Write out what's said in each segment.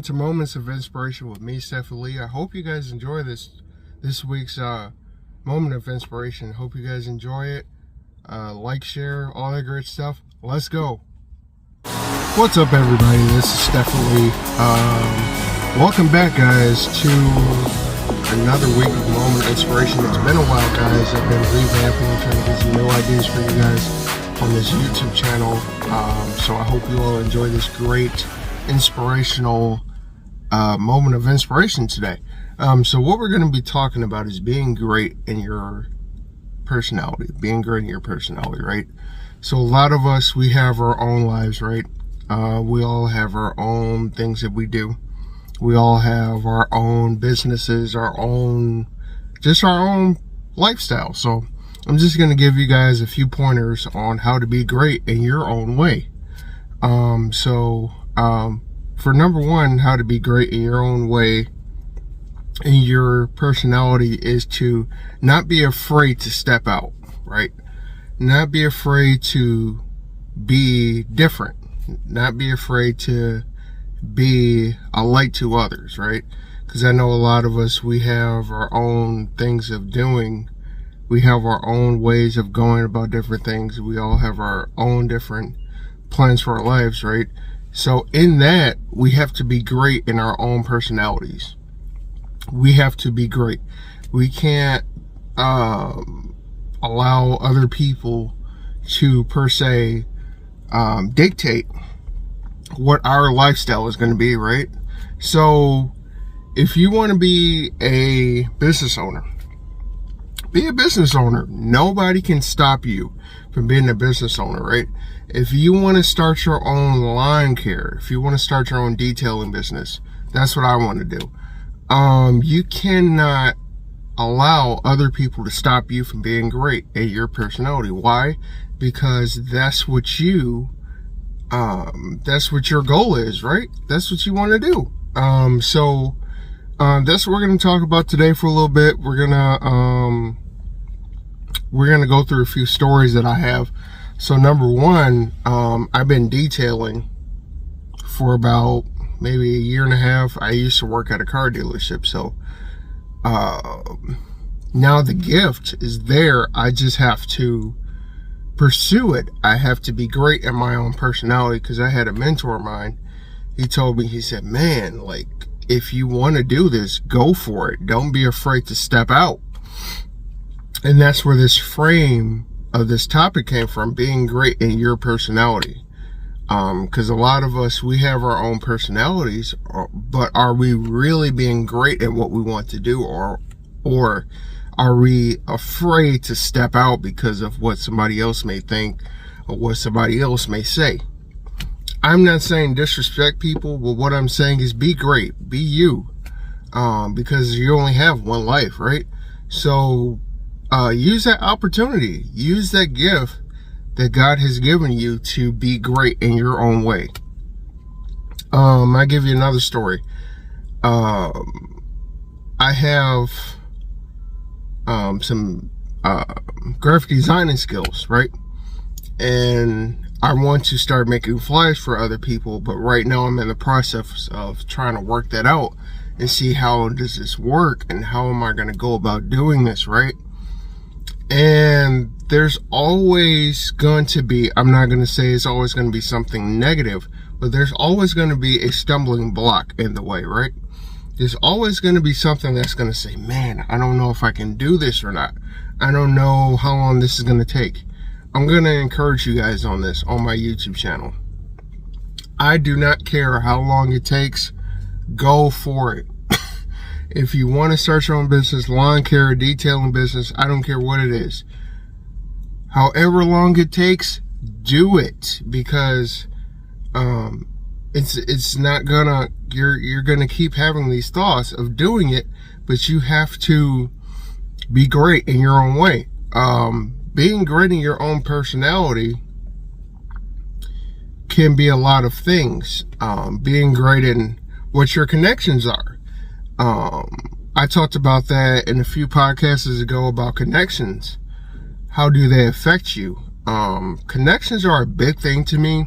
welcome to Moments of Inspiration with me, Steph Lee. I hope you guys enjoy this week's moment of inspiration. Hope you guys enjoy it. Like, share, all that great stuff. Let's go. What's up, everybody? This is Steph Lee. Welcome back, guys, to another week of Moment of Inspiration. It's been a while, guys. I've been revamping, trying to get some new ideas for you guys on this YouTube channel. So I hope you all enjoy this great inspirational moment of inspiration today. So what we're going to be talking about is being great in your personality, right? So a lot of us, we have our own lives, right? We all have our own things that we do. We all have our own businesses, our own lifestyle. So I'm just going to give you guys a few pointers on how to be great in your own way. For number one, how to be great in your own way in your personality is to not be afraid to step out, right? Not be afraid to be different. Not be afraid to be a light to others, right? Because I know a lot of us, we have our own things of doing. We have our own ways of going about different things. We all have our own different plans for our lives, right? So in that, we have to be great in our own personalities. We have to be great. We can't allow other people to, per se, dictate what our lifestyle is going to be, right? So if you want to be a business owner, be a business owner. Nobody can stop you from being a business owner, right? If you want to start your own lawn care, if you want to start your own detailing business, that's what I want to do. You cannot allow other people to stop you from being great at your personality. Why? Because that's what your goal is, right? That's what you want to do. That's what we're going to talk about today for a little bit. We're going to go through a few stories that I have. So number one, I've been detailing for about maybe a year and a half. I used to work at a car dealership. So now the gift is there. I just have to pursue it. I have to be great at my own personality, because I had a mentor of mine. He told me, he said, man, like, if you want to do this, go for it. Don't be afraid to step out. And that's where this frame of this topic came from, being great in your personality. Because a lot of us, we have our own personalities, but are we really being great at what we want to do, or are we afraid to step out because of what somebody else may think or what somebody else may say? I'm not saying disrespect people, but what I'm saying is be great, be you, because you only have one life, right? So use that opportunity, use that gift that God has given you to be great in your own way. I'll give you another story. I have some graphic designing skills, right? And I want to start making flyers for other people, but right now I'm in the process of trying to work that out and see how does this work and how am I going to go about doing this, right? And there's always going to be, I'm not going to say it's always going to be something negative, but there's always going to be a stumbling block in the way, right? There's always going to be something that's going to say, man, I don't know if I can do this or not. I don't know how long this is going to take. I'm going to encourage you guys on this, on my YouTube channel. I do not care how long it takes. Go for it. If you want to start your own business, lawn care, detailing business, I don't care what it is. However long it takes, do it, because it's not gonna, you're gonna keep having these thoughts of doing it, but you have to be great in your own way. Being great in your own personality can be a lot of things. Being great in what your connections are. I talked about that in a few podcasts ago about connections. How do they affect you? Connections are a big thing to me.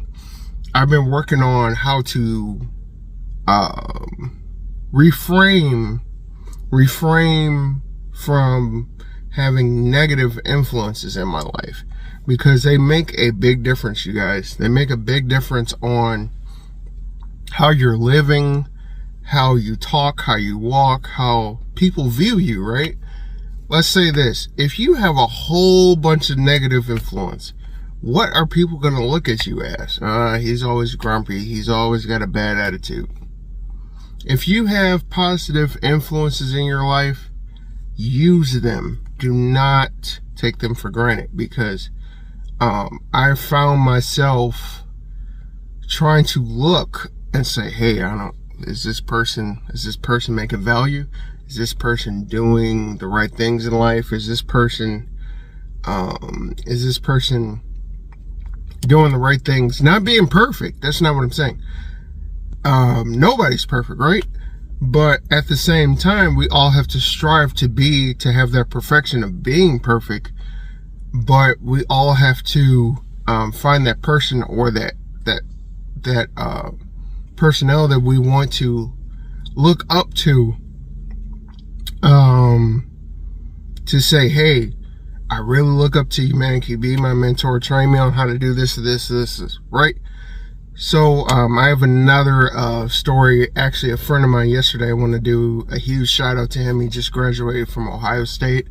I've been working on how to reframe from having negative influences in my life, because they make a big difference, you guys. They make a big difference on how you're living, how you talk, how you walk, how people view you, right? Let's say this: if you have a whole bunch of negative influence, what are people going to look at you as? He's always grumpy, he's always got a bad attitude. If you have positive influences in your life, use them. Do not take them for granted, because I found myself trying to look and say, hey, is this person making value? Is this person doing the right things in life? Is this person doing the right things? Not being perfect. That's not what I'm saying. Nobody's perfect, right? But at the same time, we all have to strive to have that perfection of being perfect. But we all have to find that person, or that personnel that we want to look up to say, hey, I really look up to you, man. Can you be my mentor? Train me on how to do this, right? So I have another story. Actually, a friend of mine yesterday, I want to do a huge shout out to him. He just graduated from Ohio State.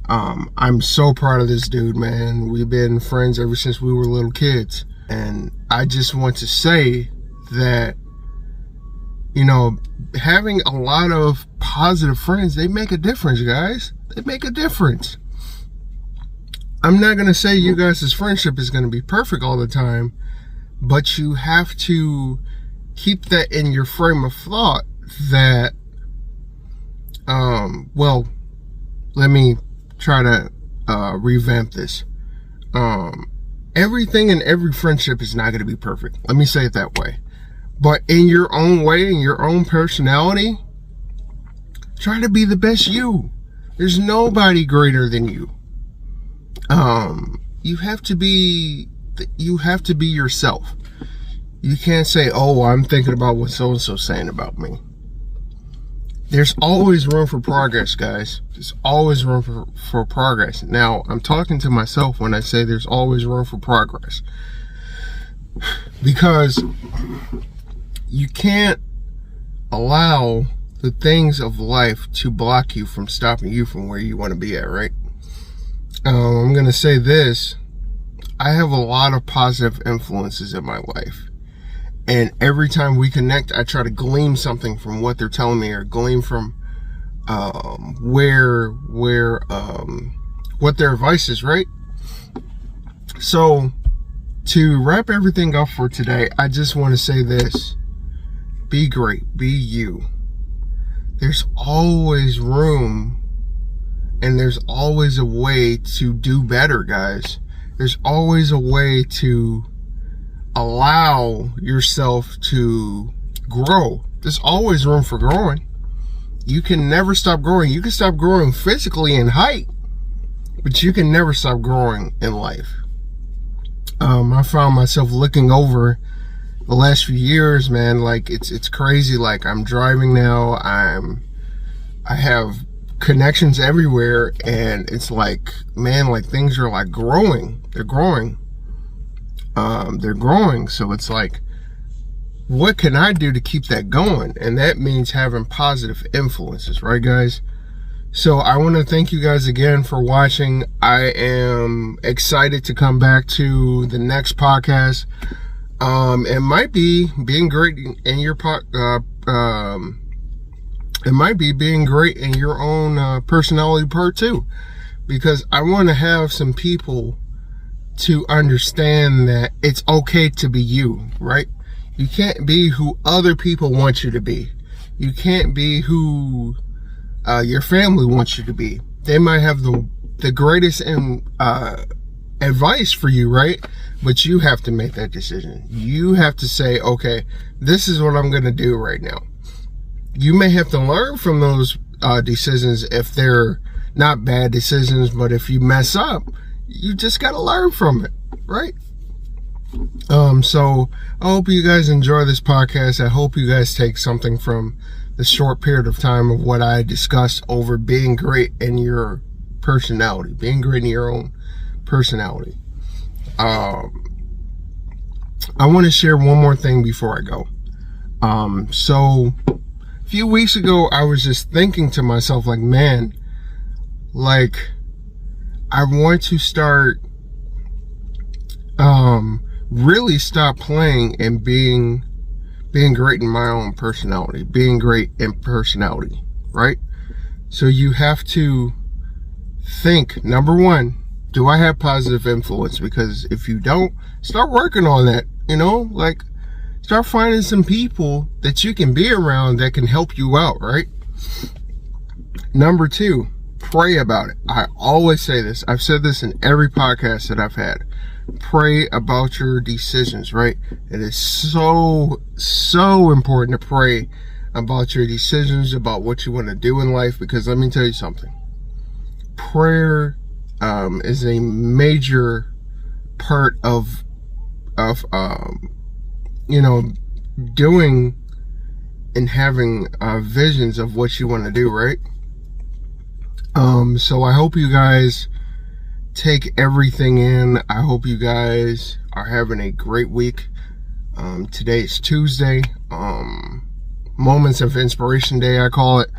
I'm so proud of this dude, man. We've been friends ever since we were little kids. And I just want to say that, you know, having a lot of positive friends, they make a difference, guys. They make a difference. I'm not going to say you guys' friendship is going to be perfect all the time, but you have to keep that in your frame of thought that, well, let me try to revamp this. Everything in every friendship is not going to be perfect. Let me say it that way. But in your own way, in your own personality, try to be the best you. There's nobody greater than you. You have to be yourself. You can't say, oh, I'm thinking about what so-and-so saying about me. There's always room for progress, guys. There's always room for progress. Now, I'm talking to myself when I say there's always room for progress. Because you can't allow the things of life to block you from stopping you from where you want to be at, right? I'm going to say this. I have a lot of positive influences in my life. And every time we connect, I try to glean something from what they're telling me, or glean from what their advice is, right? So, to wrap everything up for today, I just want to say this. Be great. Be you. There's always room, and there's always a way to do better, guys. There's always a way to allow yourself to grow. There's always room for growing. You can never stop growing. You can stop growing physically in height, but you can never stop growing in life. I found myself looking over the last few years, man, like it's crazy. Like, I'm driving now, I have connections everywhere, and it's like, man, like things are like growing. They're growing. So it's like, what can I do to keep that going? And that means having positive influences, right, guys? So I want to thank you guys again for watching. I am excited to come back to the next podcast. It might be being great in your it might be being great in your own personality part too, because I want to have some people to understand that it's okay to be you, right? You can't be who other people want you to be. You can't be who your family wants you to be. They might have the greatest advice for you, right? But you have to make that decision. You have to say, okay, this is what I'm going to do right now. You may have to learn from those decisions if they're not bad decisions, but if you mess up, you just got to learn from it, right? So I hope you guys enjoy this podcast. I hope you guys take something from the short period of time of what I discussed over being great in your personality, being great in your own personality. I want to share one more thing before I go. So a few weeks ago, I was just thinking to myself, like, man, like, I want to start, really stop playing and being great in my own personality, being great in personality, right? So you have to think, number one, do I have positive influence? Because if you don't, start working on that, like, start finding some people that you can be around that can help you out, right? Number two, pray about it. I always say this. I've said this in every podcast that I've had. Pray about your decisions, right? It is so important to pray about your decisions, about what you want to do in life, because let me tell you something. Prayer is a major part of doing and having visions of what you want to do, right? So I hope you guys take everything in. I hope you guys are having a great week. Today is Tuesday, Moments of Inspiration Day, I call it.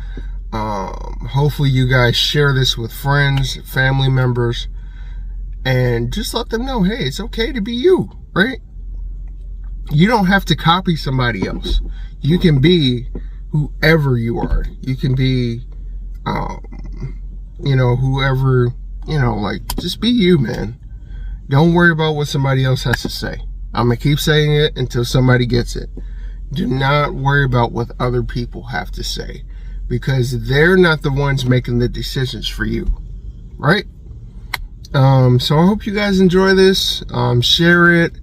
Hopefully you guys share this with friends, family members, and just let them know, hey, it's okay to be you, right? You don't have to copy somebody else. You can be whoever you are. You can be, whoever, like, just be you, man. Don't worry about what somebody else has to say. I'm going to keep saying it until somebody gets it. Do not worry about what other people have to say, because they're not the ones making the decisions for you, right? So I hope you guys enjoy this. Share it.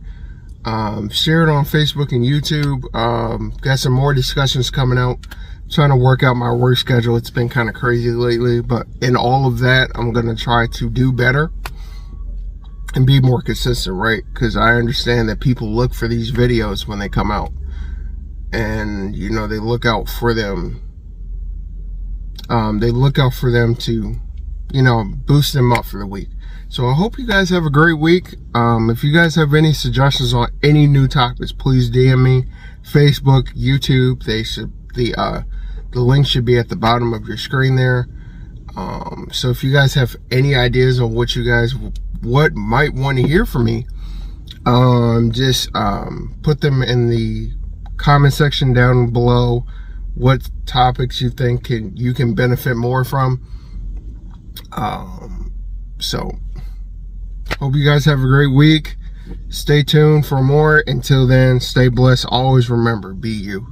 Share it on Facebook and YouTube. Got some more discussions coming out. Trying to work out my work schedule. It's been kind of crazy lately, but in all of that, I'm going to try to do better and be more consistent, right? Because I understand that people look for these videos when they come out, and they look out for them. They look out for them to, boost them up for the week. So I hope you guys have a great week. If you guys have any suggestions on any new topics, please DM me. Facebook, YouTube, the link should be at the bottom of your screen there. So if you guys have any ideas on what might want to hear from me, just put them in the comment section down below. What topics you think you can benefit more from. So hope you guys have a great week. Stay tuned for more. Until then, stay blessed. Always remember, be you.